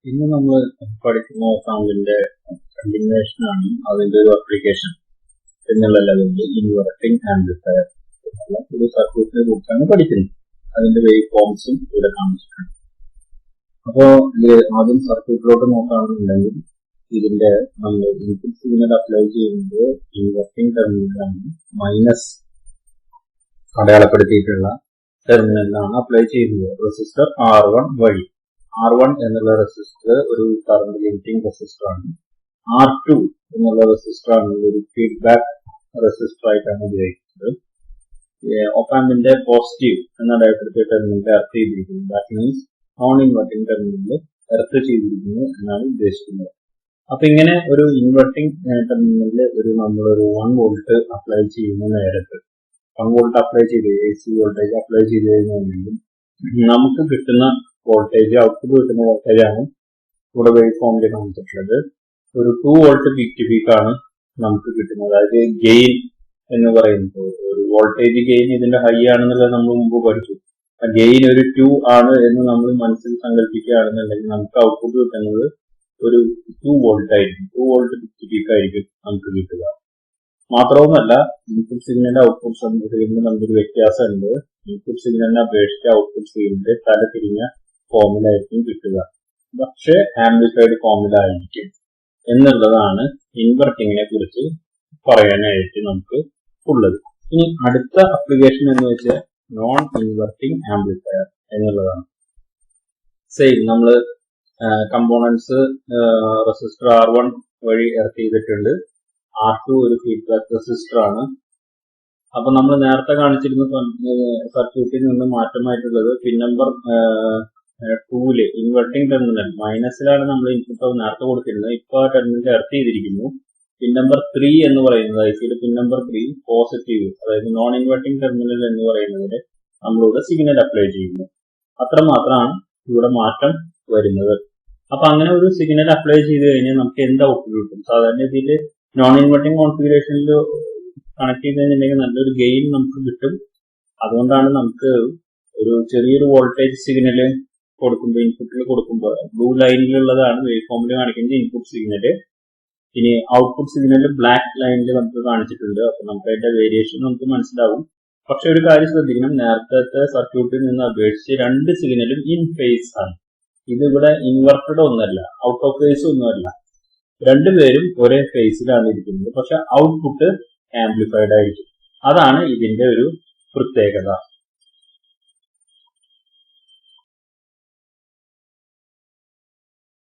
ഇന്ന് നമ്മൾ പഠിക്കുന്ന സൗണ്ടിന്റെ കണ്ടിന്യൂവേഷൻ ആണ് അതിന്റെ ഒരു അപ്ലിക്കേഷൻ എന്നുള്ള ലെവലിൽ ഇൻവെർട്ടിംഗ് ആംപ്ലിഫയർ എന്നുള്ള ഒരു സർക്യൂട്ടിനെ കുറിച്ചാണ് പഠിക്കുന്നത്. അതിന്റെ വേവ് ഫോംസും ഇവിടെ കാണിച്ചിട്ടുണ്ട്. അപ്പോൾ ആദ്യം സർക്യൂട്ടിലോട്ട് നോക്കുകയാണെന്നുണ്ടെങ്കിൽ ഇതിന്റെ നമ്മൾ ഇൻപുട്ട് സിഗ്നൽ അപ്ലൈ ചെയ്യുന്നത് ഇൻവെർട്ടിംഗ് ടെർമിനലാണ്, മൈനസ് അടയാളപ്പെടുത്തിയിട്ടുള്ള ടെർമിനലിലാണ് അപ്ലൈ ചെയ്യുന്നത്. റെസിസ്റ്റർ R1 വഴി. R1 എന്നുള്ള റെസിസ്റ്റർ ഒരു കറന്റ് ലിമിറ്റിംഗ് റെസിസ്റ്റർ ആണ്. R2 എന്നുള്ള റെസിസ്റ്റർ ആണ് ഒരു ഫീഡ്ബാക്ക് റെസിസ്റ്റർ ആയിട്ടാണ് ഉപയോഗിക്കുന്നത്. ഒപാമ്പിന്റെ പോസിറ്റീവ് എന്ന അടയാളപ്പെടുത്തിയ ടെർമിനലിൽ എർത്ത് ചെയ്തിരിക്കുന്നു. ദാറ്റ് മീൻസ് നോൺ ഇൻവെർട്ടിംഗ് ടെർമിനലിൽ എർത്ത് ചെയ്തിരിക്കുന്നു എന്നാണ് ഉദ്ദേശിക്കുന്നത്. അപ്പൊ ഇങ്ങനെ ഒരു ഇൻവെർട്ടിംഗ് ടെർമിനലിൽ നമ്മളൊരു 1 വോൾട്ട് അപ്ലൈ ചെയ്യുന്ന നേരത്ത് 1 വോൾട്ട് അപ്ലൈ ചെയ്ത് AC വോൾട്ടേജ് അപ്ലൈ ചെയ്ത് കഴിഞ്ഞാൽ നമുക്ക് കിട്ടുന്ന വോൾട്ടേജ്, ഔട്ട്പുട്ട് കിട്ടുന്ന വോൾട്ടേജ് ആണ് ഇവിടെ വേവ് ഫോമിൽ കാണിച്ചിട്ടുള്ളത്. ഒരു 2 വോൾട്ട് പീക്ക് ടു പീക്ക് ആണ് നമുക്ക് കിട്ടുന്നത്. അതായത് ഗെയിൻ എന്ന് പറയുന്നത് ഒരു വോൾട്ടേജ് ഗെയിൻ ഇതിന്റെ ഹൈ ആണെന്നുള്ളത് നമ്മൾ മുമ്പ് പഠിച്ചു. ആ ഗെയിൻ ഒരു 2 ആണ് എന്ന് നമ്മൾ മനസ്സിൽ സങ്കല്പിക്കുകയാണെന്നുണ്ടെങ്കിൽ നമുക്ക് ഔട്ട്പുട്ട് കിട്ടുന്നത് ഒരു 2 വോൾട്ട് ആയിരിക്കും. 2 വോൾട്ട് പീക്ക് ടു പീക്ക് ആയിരിക്കും നമുക്ക് കിട്ടുക. മാത്രവുമല്ല, ഇൻപുട്ട് സിഗ്നലിന്റെ ഔട്ട്പുട്ട് സിഗ്നലിന് നമുക്കൊരു വ്യത്യാസമുണ്ട്. ഇൻപുട്ട് സിഗ്നലിനെ അപേക്ഷിച്ച് ഔട്ട്പുട്ട് സിഗ്നലിന്റെ തല തിരിഞ്ഞ ഫോമിലായിരിക്കും കിട്ടുക, പക്ഷെ ആംപ്ലിഫൈഡ് ഫോമിലായിരിക്കും എന്നുള്ളതാണ് ഇൻവെർട്ടിങ്ങിനെ കുറിച്ച് പറയാനായിട്ട് നമുക്ക് ഉള്ളത്. ഇനി അടുത്ത അപ്ലിക്കേഷൻ എന്ന് വെച്ചാൽ നോൺ ഇൻവെർട്ടിംഗ് ആംപ്ലിഫയർ എന്നുള്ളതാണ്. സെയിം നമ്മൾ കമ്പോണൻസ് റെസിസ്റ്റർ R1 വഴി എർത്ത് ചെയ്തിട്ടുണ്ട്. R2 ഒരു ഫീഡ്ബാക്ക് റെസിസ്റ്റർ ആണ്. അപ്പൊ നമ്മൾ നേരത്തെ കാണിച്ചിരുന്ന സർക്യൂട്ടിൽ നിന്ന് മാറ്റമായിട്ടുള്ളത് പിൻ നമ്പർ 2 ഇൻവെർട്ടിംഗ് ടെർമിനൽ മൈനസിലാണ് നമ്മൾ ഇൻപുട്ട് നേരത്തെ കൊടുത്തിരുന്നത്. ഇപ്പൊ ആ ടെർമിനൽ എർത്ത് ചെയ്തിരിക്കുന്നു. പിൻ നമ്പർ 3 എന്ന് പറയുന്നത് ഐസിയുടെ പിൻ നമ്പർ 3 പോസിറ്റീവ്, അതായത് നോൺ ഇൻവെർട്ടിംഗ് ടെർമിനൽ എന്ന് പറയുന്നതിന് നമ്മളിവിടെ സിഗ്നൽ അപ്ലൈ ചെയ്യുന്നു. അത്രമാത്രമാണ് ഇവിടെ മാറ്റം വരുന്നത്. അപ്പൊ അങ്ങനെ ഒരു സിഗ്നൽ അപ്ലൈ ചെയ്ത് കഴിഞ്ഞാൽ നമുക്ക് എന്ത് ഔട്ട്പുട്ട് കിട്ടും? സാധാരണ ഇതിൽ നോൺ ഇൻവെർട്ടിംഗ് കോൺഫിഗറേഷനിൽ കണക്ട് ചെയ്തിട്ടുണ്ടെങ്കിൽ നല്ലൊരു ഗെയിൻ നമുക്ക് കിട്ടും. അതുകൊണ്ടാണ് നമുക്ക് ഒരു ചെറിയൊരു വോൾട്ടേജ് സിഗ്നൽ കൊടുക്കുമ്പോൾ, ഇൻപുട്ടിൽ കൊടുക്കുമ്പോൾ ബ്ലൂ ലൈനിലുള്ളതാണ് വേവ് ഫോമിൽ കാണിക്കുന്നത് ഇൻപുട്ട് സിഗ്നല്. ഇനി ഔട്ട്പുട്ട് സിഗ്നൽ ബ്ലാക്ക് ലൈനിൽ നമുക്ക് കാണിച്ചിട്ടുണ്ട്. അപ്പൊ നമുക്ക് അതിന്റെ വേരിയേഷൻ നമുക്ക് മനസ്സിലാവും. പക്ഷെ ഒരു കാര്യം ശ്രദ്ധിക്കണം, നേരത്തെ സർക്യൂട്ടിൽ നിന്ന് അപേക്ഷിച്ച് 2 സിഗ്നലും ഇൻ ഫേസ് ആണ്. ഇതിവിടെ ഇൻവെർട്ടഡ് ഒന്നല്ല, ഔട്ട് ഓഫ് ഫേസ് ഒന്നുമല്ല. രണ്ടുപേരും ഒരേ ഫേസിലാണ് ഇരിക്കുന്നത്, പക്ഷെ ഔട്ട്പുട്ട് ആംപ്ലിഫൈഡ് ആയിരിക്കും. അതാണ് ഇതിന്റെ ഒരു പ്രത്യേകത.